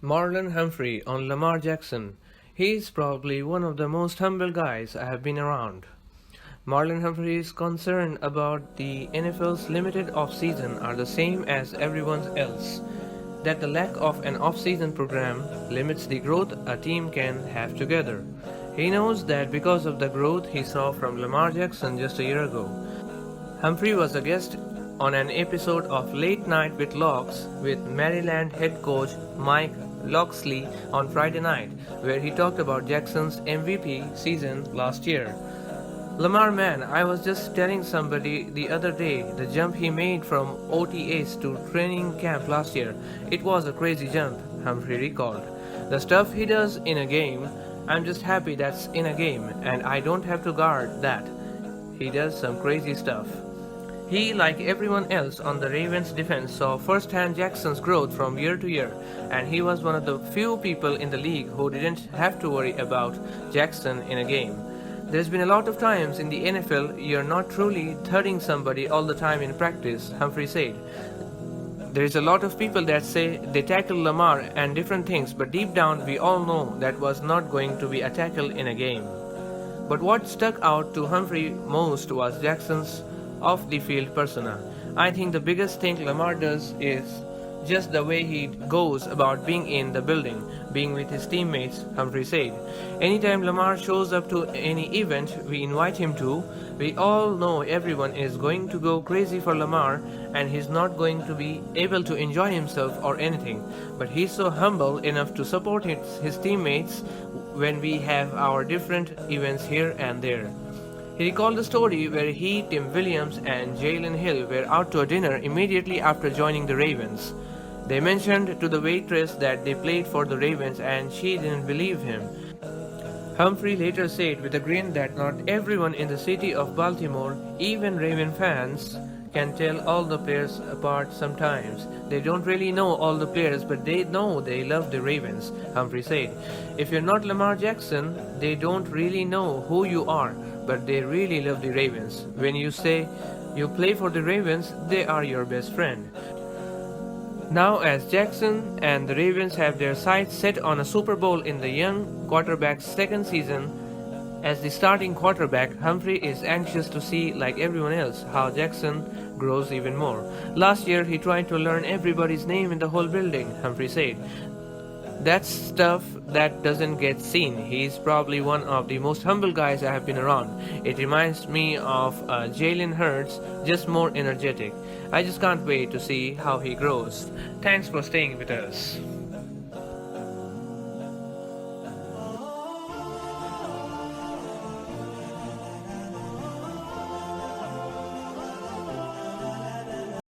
Marlon Humphrey on Lamar Jackson. He's probably one of the most humble guys I have been around. Marlon Humphrey is concerned about the NFL's limited off-season are the same as everyone else. That the lack of an off-season program limits the growth a team can have together. He knows that because of the growth he saw from Lamar Jackson just a year ago. Humphrey was a guest on an episode of Late Night with Locks with Maryland head coach Mike Locksley on Friday night, where he talked about Jackson's MVP season last year. Lamar, man, I was just telling somebody the other day the jump he made from OTAs to training camp last year. It was a crazy jump, Humphrey recalled. The stuff he does in a game, I'm just happy that's in a game and I don't have to guard that. He does some crazy stuff. He, like everyone else on the Ravens defense, saw firsthand Jackson's growth from year to year, and he was one of the few people in the league who didn't have to worry about Jackson in a game. There's been a lot of times in the NFL you're not truly thudding somebody all the time in practice, Humphrey said. There's a lot of people that say they tackle Lamar and different things, but deep down we all know that was not going to be a tackle in a game. But what stuck out to Humphrey most was Jackson's off-the-field persona. I think the biggest thing Lamar does is just the way he goes about being in the building, being with his teammates, Humphrey said. Anytime Lamar shows up to any event we invite him to, we all know everyone is going to go crazy for Lamar and he's not going to be able to enjoy himself or anything. But he's so humble enough to support his teammates when we have our different events here and there. He recalled the story where he, Tim Williams, and Jalen Hill were out to a dinner immediately after joining the Ravens. They mentioned to the waitress that they played for the Ravens and she didn't believe him. Humphrey later said with a grin that not everyone in the city of Baltimore, even Raven fans, can tell all the players apart sometimes. They don't really know all the players, but they know they love the Ravens, Humphrey said. If you're not Lamar Jackson, they don't really know who you are, but they really love the Ravens. When you say you play for the Ravens, they are your best friend. Now, as Jackson and the Ravens have their sights set on a Super Bowl in the young quarterback's second season as the starting quarterback, Humphrey is anxious to see, like everyone else, how Jackson grows even more. Last year, he tried to learn everybody's name in the whole building, Humphrey said. That's stuff that doesn't get seen. He's probably one of the most humble guys I have been around. It reminds me of Jalen Hurts, just more energetic. I just can't wait to see how he grows. Thanks for staying with us.